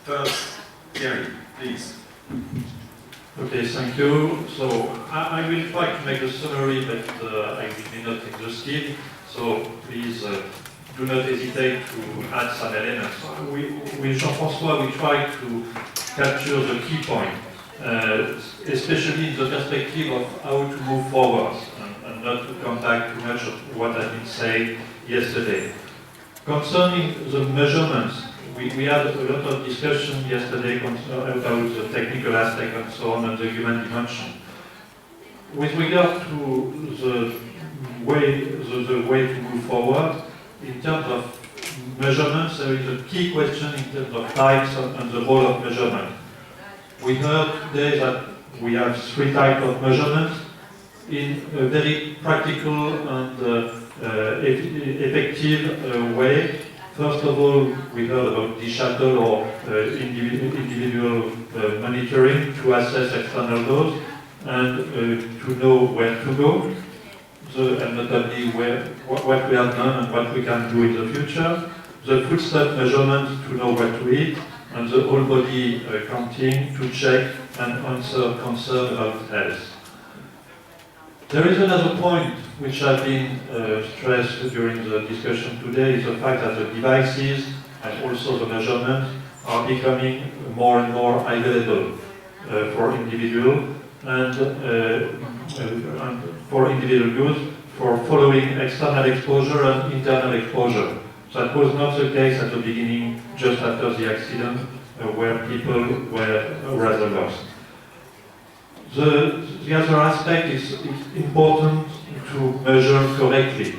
First, Gary, please. Okay, thank you. So I will try to make a summary, but I will be not exhaustive. So please do not hesitate to add some elements. With Jean-François, we try to capture the key point, especially in the perspective of how to move forward, and not to come back too much of what has been said yesterday. Concerning the measurements, we had a lot of discussion yesterday about the technical aspect and so on, and the human dimension. With regard to the way to move forward, in terms of measurements, there is a key question in terms of types and the role of measurement. We heard today that we have 3 types of measurements in a very practical and effective way. First of all, we heard about digital or individual monitoring to assess external loads and to know where to go, and notably what we have done and what we can do in the future. The footstep measurement to know what to eat, and the whole body counting to check and answer concerns about health. There is another point which has been stressed during the discussion today, is the fact that the devices and also the measurements are becoming more and more available for individual and for individual use for following external exposure and internal exposure. That was not the case at the beginning, just after the accident, where people were rather lost. The other aspect is important to measure correctly.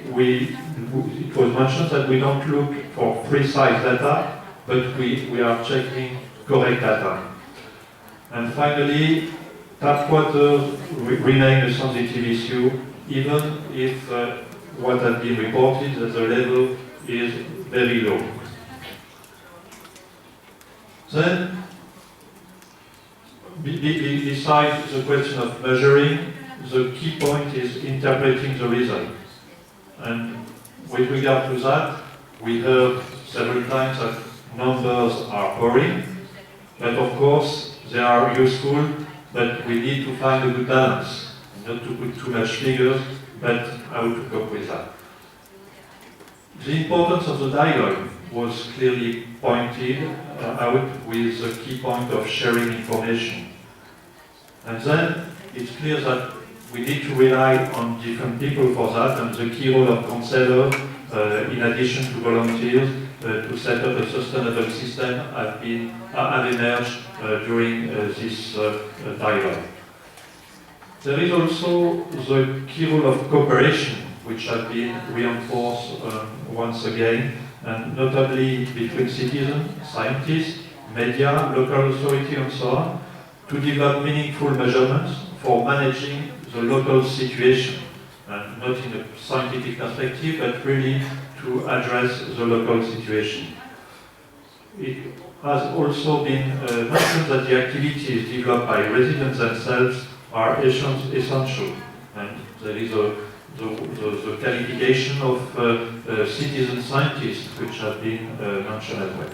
It was mentioned that we don't look for precise data, but we are checking correct data. And finally, tap water remain a sensitive issue, even if what has been reported that the level is very low. Then, besides the question of measuring, the key point is interpreting the result. And with regard to that, we heard several times that numbers are boring, but of course they are useful, but we need to find a good balance, not to put too much figures, but how to cope with that. The importance of the dialogue was clearly pointed out with the key point of sharing information. And then it's clear that we need to rely on different people for that, and the key role of counselors, in addition to volunteers, to set up a sustainable system have emerged during this dialogue. There is also the key role of cooperation, which has been reinforced once again, and notably between citizens, scientists, media, local authority, and so on, to develop meaningful measurements for managing the local situation, and not in a scientific perspective, but really to address the local situation. It has also been mentioned that the activities developed by residents themselves are essential, and there is the qualification of citizen scientists, which have been mentioned as well.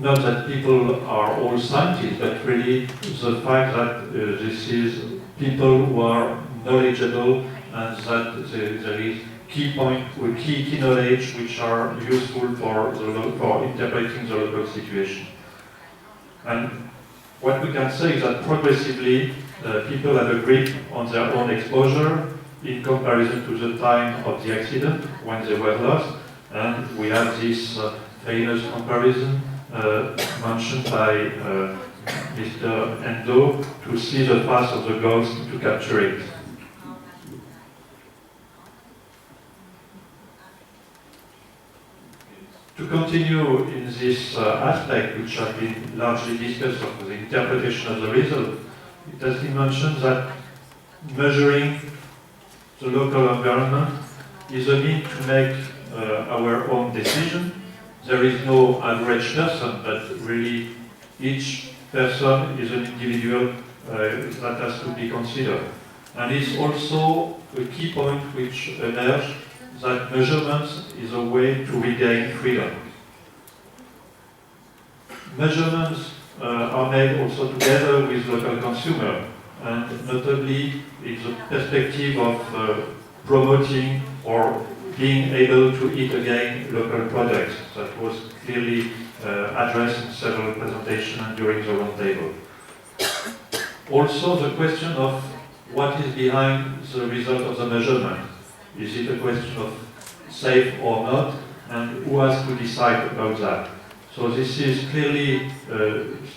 Not that people are all scientists, but really the fact that this is people who are knowledgeable, and that there is key knowledge which are useful for interpreting the local situation. And what we can say is that progressively people have a grip on their own exposure in comparison to the time of the accident when they were lost, and we have this famous comparison mentioned by Mr. Endo to see the path of the ghost to capture it. To continue in this aspect, which has been largely discussed of the interpretation of the result, it has been mentioned that measuring the local environment is a means to make our own decision. There is no average person, but really each person is an individual that has to be considered. And it's also a key point which emerged, that measurements is a way to regain freedom. Measurements are made also together with local consumer, and notably in the perspective of promoting or being able to eat again local products. That was clearly addressed in several presentations and during the roundtable. Also, the question of what is behind the result of the measurement. Is it a question of safe or not, and who has to decide about that? So this is clearly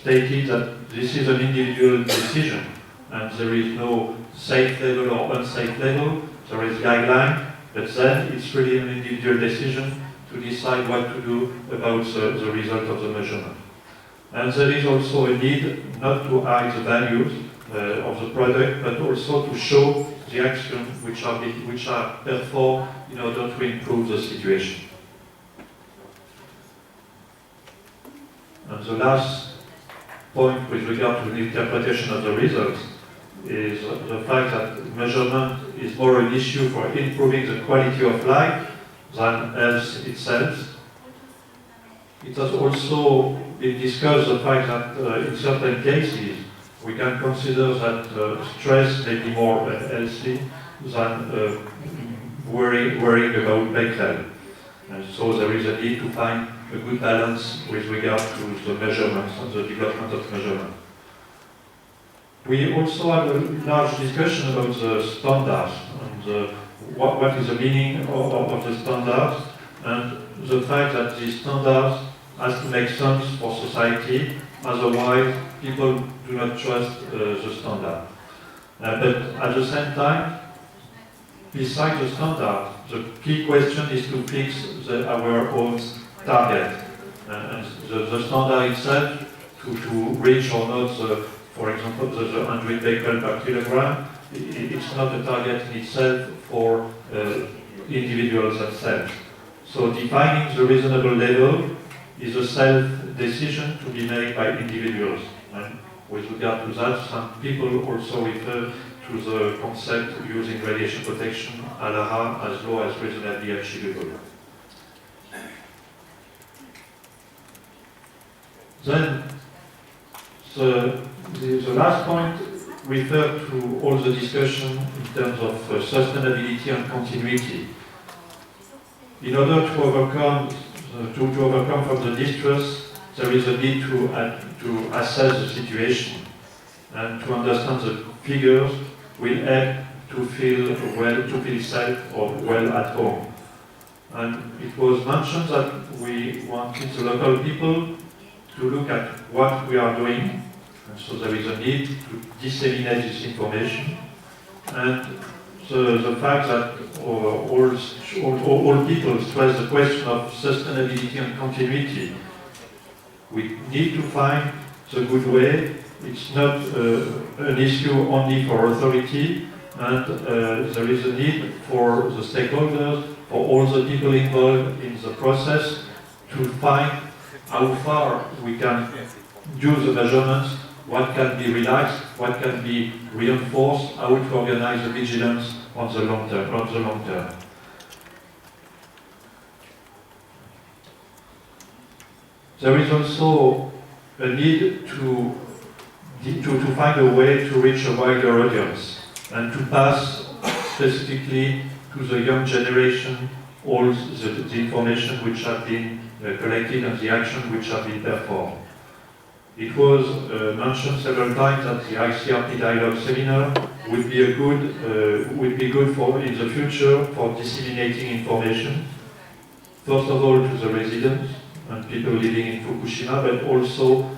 stated that this is an individual decision, and there is no safe level or unsafe level. There is guideline, but then it's really an individual decision to decide what to do about the result of the measurement. And there is also a need not to hide the values of the product, but also to show the actions which are performed in order to improve the situation. And the last point with regard to the interpretation of the results is the fact that measurement is more an issue for improving the quality of life than health itself. It has also been discussed the fact that in certain cases we can consider that stress may be more healthy than worrying about bad health. And so there is a need to find a good balance with regard to the measurements and the development of measurement. We also had a large discussion about the standards and what is the meaning of the standards, and the fact that the standards has to make sense for society, otherwise people do not trust the standard. But at the same time, besides the standard, the key question is to fix our own target. And the standard itself, to reach or not, for example, the 100 becquerel per kilogram, it's not a target in itself for individuals themselves. So defining the reasonable level is a self-decision to be made by individuals. And with regard to that, some people also refer to the concept using radiation protection, ALARA, as low as reasonably achievable. Then, the last point referred to all the discussion in terms of sustainability and continuity. In order to overcome from the distrust, there is a need to assess the situation and to understand the figures will help to feel well, to feel safe or well at home. And it was mentioned that we wanted the local people to look at what we are doing, and so there is a need to disseminate this information. And the fact that all people stress the question of sustainability and continuity. We need to find the good way. It's not an issue only for authority, and there is a need for the stakeholders, for all the people involved in the process, to find how far we can do the measurements, what can be relaxed, what can be reinforced, how to organize the vigilance on the long term. There is also a need to find a way to reach a wider audience and to pass specifically to the young generation all the information which have been collected and the action which have been performed. It was mentioned several times that the ICRP dialogue seminar would be good for in the future for disseminating information. First of all to the residents and people living in Fukushima, but also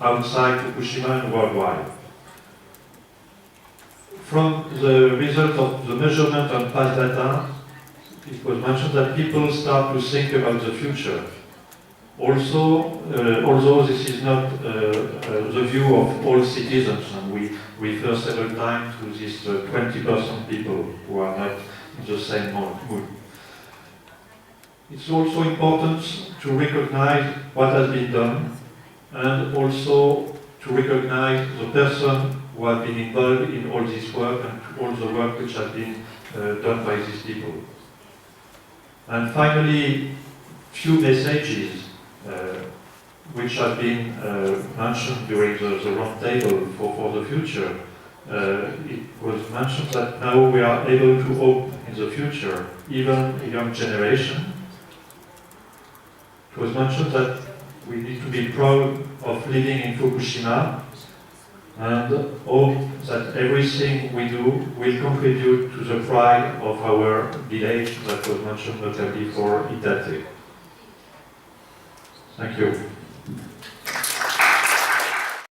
outside Fukushima and worldwide. From the result of the measurement and past data, it was mentioned that people start to think about the future. Also, although this is not the view of all citizens, and we refer several times to this 20% people who are not in the same mood. It's also important to recognize what has been done, and also to recognize the person who have been involved in all this work and all the work which has been done by these people. And finally, few messages which have been mentioned during the round table for the future. It was mentioned that now we are able to hope in the future, even a young generation. It was mentioned that we need to be proud of living in Fukushima and hope that everything we do will contribute to the pride of our village that was mentioned notably for Itate. Thank you.